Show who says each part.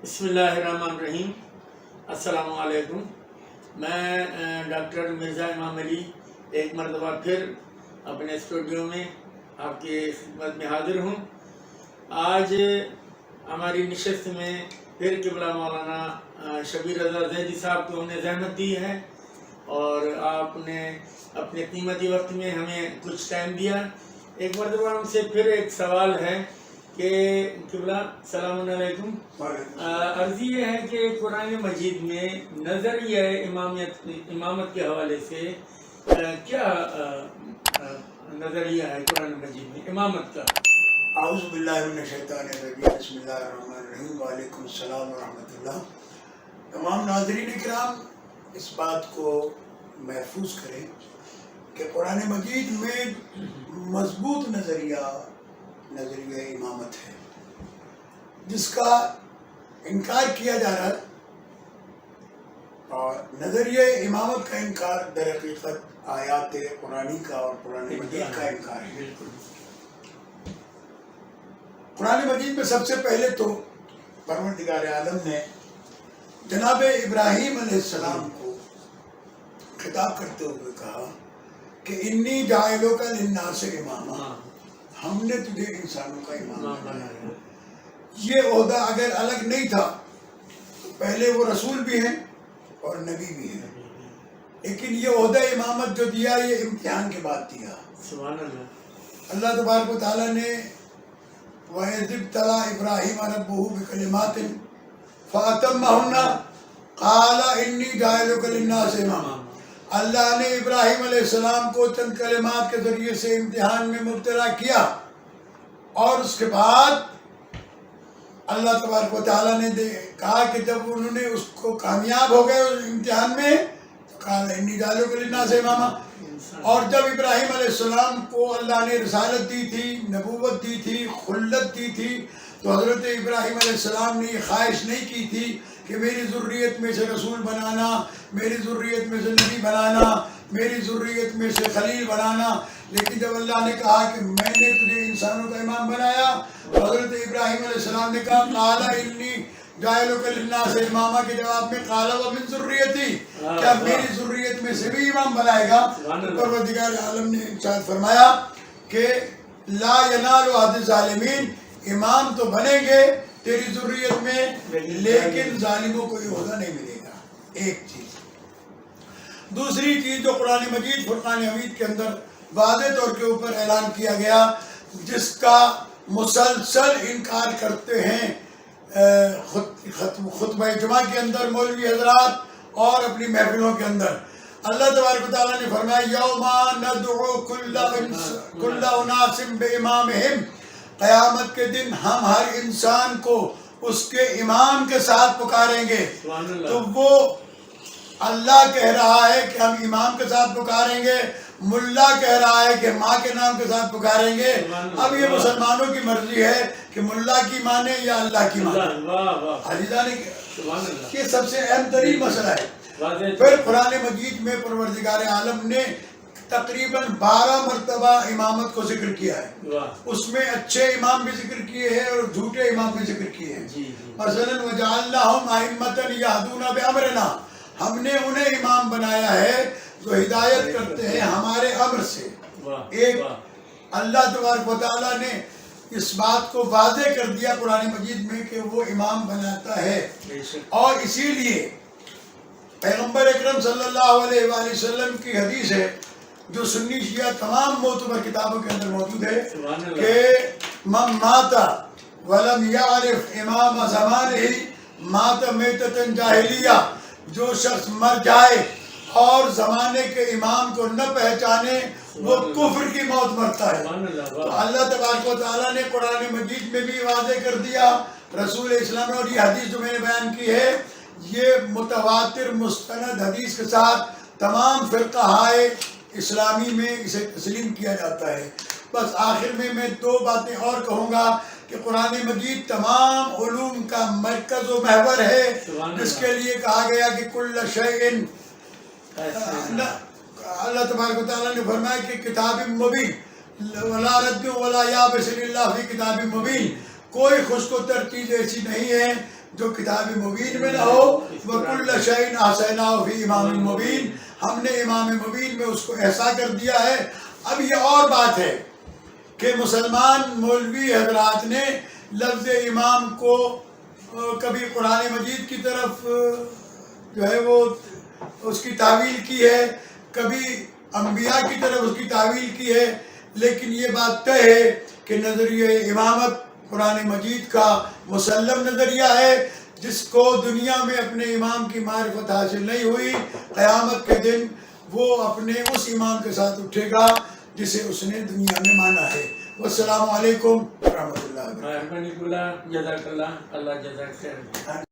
Speaker 1: بسم اللہ الرحمن الرحیم۔ السلام علیکم۔ میں ڈاکٹر مرزا امام علی ایک مرتبہ پھر اپنے اسٹوڈیو میں آپ کی خدمت میں حاضر ہوں۔ آج ہماری نشست میں پھر قبلہ مولانا شبیر رضا زیدی صاحب کو ہم نے زحمت دی ہے اور آپ نے اپنے قیمتی وقت میں ہمیں کچھ ٹائم دیا۔ ایک مرتبہ ہم سے پھر ایک سوال ہے کہ قبلہ السلام علیکم، عرض یہ ہے کہ قرآن مجید میں نظریہ امامت کے حوالے سے کیا نظریہ ہے قرآن مجید میں امامت کا؟
Speaker 2: اعوذ باللہ من الشیطان الرجیم، بسم اللہ الرحمن الرحیم، وعلیکم السلام ورحمۃ اللہ۔ تمام ناظرین کرام اس بات کو محفوظ کریں کہ قرآن مجید میں مضبوط نظریہ امامت ہے، جس کا انکار کیا جا رہا ہے، اور نظریہ امامت کا انکار در حقیقت آیات قرآنی کا اور قرآن مجید کا انکار ہے۔ قرآن مجید میں سب سے پہلے تو پروردگار عالم نے جناب ابراہیم علیہ السلام کو خطاب کرتے ہوئے کہا کہ انی جاعلک للناس اماما، ہم نے تجھے انسانوں کا امام بنایا۔ یہ عہدہ اگر الگ نہیں تھا تو پہلے وہ رسول بھی ہیں اور نبی بھی ہیں، لیکن یہ عہدہ امامت جو دیا یہ امتحان کے بعد دیا۔
Speaker 1: سبحان اللہ۔
Speaker 2: اللہ تبارک و تعالیٰ نے وَإِذِ ابْتَلَىٰ إِبْرَاهِيمَ رَبُّهُ بِكَلِمَاتٍ فَأَتَمَّهُنَّ قَالَ إِنِّي جَاعِلُكَ لِلنَّاسِ إِمَامًا۔ اللہ نے ابراہیم علیہ السلام کو چند کلمات کے ذریعے سے امتحان میں مبتلا کیا، اور اس کے بعد اللہ تبارک و تعالیٰ نے کہا کہ جب انہوں نے اس کو کامیاب ہو گئے اس امتحان میں، قال انی جاعلک للناس اماما۔ اور جب ابراہیم علیہ السلام کو اللہ نے رسالت دی تھی، نبوت دی تھی، خلت دی تھی، تو حضرت ابراہیم علیہ السلام نے یہ خواہش نہیں کی تھی کہ میری ذریت میں سے رسول بنانا، میری ذریت میں سے نبی بنانا، میری ذریت میں سے خلیل بنانا، لیکن جب اللہ نے کہا کہ میں نے تجھے انسانوں کا امام بنایا، حضرت ابراہیم علیہ السلام نے کہا قال انی جاعلک للناس اماما کے جواب میں قال ومن ذریتی، کیا میری ذریت میں سے بھی امام بنائے گا؟ پروردگار عالم نے ارشاد فرمایا کہ لا ینال عہد الظالمین، امام تو بنیں گے تیری ذریت میں لیکن ظالموں کو یہ عہدہ نہیں ملے گا۔ ایک چیز۔ دوسری چیز جو قرآن مجید فرقان حمید کے اندر واضح طور کے اوپر اعلان کیا گیا، جس کا مسلسل انکار کرتے ہیں خطبہ جمعہ کے اندر مولوی حضرات اور اپنی محفلوں کے اندر، اللہ تبارک و تعالیٰ نے فرمایا یوم ندعو کل اناس بامامہم، قیامت کے دن ہم ہر انسان کو اس کے امام کے ساتھ پکاریں گے۔ تو وہ اللہ کہہ رہا ہے کہ ہم امام کے ساتھ پکاریں گے، ملا کہہ رہا ہے کہ ماں کے نام کے ساتھ پکاریں گے۔ اب یہ مسلمانوں کی مرضی ہے کہ ملا کی مانے یا اللہ کی مانے۔ یہ سب سے اہم ترین مسئلہ ہے۔ پھر قرآن مجید میں پروردگار عالم نے تقریباً 12 مرتبہ امامت کو ذکر کیا ہے، اس میں اچھے امام بھی ذکر کیے ہیں اور جھوٹے امام بھی ذکر کیے ہیں۔ مثلاً وَجَعَلْنَاهُمْ أَئِمَّةً يَهْدُونَ بِأَمْرِنَا، ہم نے انہیں امام بنایا ہے جو ہدایت کرتے ہیں ہمارے امر سے۔ ایک اللہ تبارک و تعالیٰ نے اس بات کو واضح کر دیا قرآن مجید میں کہ وہ امام بناتا ہے، اور اسی لیے پیغمبر اکرم صلی اللہ علیہ وآلہ وسلم کی حدیث ہے جو سنی شیعہ تمام معتبر کتابوں کے اندر موجود ہے کہ من مات ولم یعرف امام زمانہ مات میتۃ جاہلیہ، جو شخص مر جائے اور زمانے کے امام کو نہ پہچانے وہ کفر کی موت مرتا ہے۔ تو اللہ تبارک و تعالیٰ نے قرآن مجید میں بھی واضح کر دیا، رسول اسلام نے، اور یہ حدیث جو میں نے بیان کی ہے یہ متواتر مستند حدیث کے ساتھ تمام فرقہائے اسلامی میں اسے تسلیم کیا جاتا ہے۔ بس آخر میں 2 باتیں اور کہوں گا کہ قرآن مجید تمام علوم کا مرکز و محور ہے، جس کے لیے کہا گیا کہ کل شیء، اللہ تبارک و تعالیٰ نے فرمایا کہ کتاب مبین ولا رد ولا یابس الا فی کتاب مبین، کوئی خشک و تر چیز ایسی نہیں ہے جو کتاب مبین میں نہ ہو. وَكُلَّ شَيْءٍ أَحْصَيْنَاهُ فِي إِمَامٍ مُبِينٍ. ہم نے امام مبین میں اس کو احصا کر دیا ہے. اب یہ اور بات ہے کہ مسلمان مولوی حضرات نے لفظ امام کو کبھی قرآن مجید کی طرف جو ہے وہ اس کی تعویل کی ہے, کبھی انبیاء کی طرف اس کی تعویل کی ہے, لیکن یہ بات طے ہے کہ نظریہ امامت قرآن مجید کا مسلم نظریہ ہے. جس کو دنیا میں اپنے امام کی معرفت حاصل نہیں ہوئی, قیامت کے دن وہ اپنے اس امام کے ساتھ اٹھے گا جسے اس نے دنیا میں مانا ہے. والسلام علیکم ورحمۃ اللہ وبرکاتہ.
Speaker 1: مہربانی اللہ جزاک اللہ, اللہ جزاک خیر.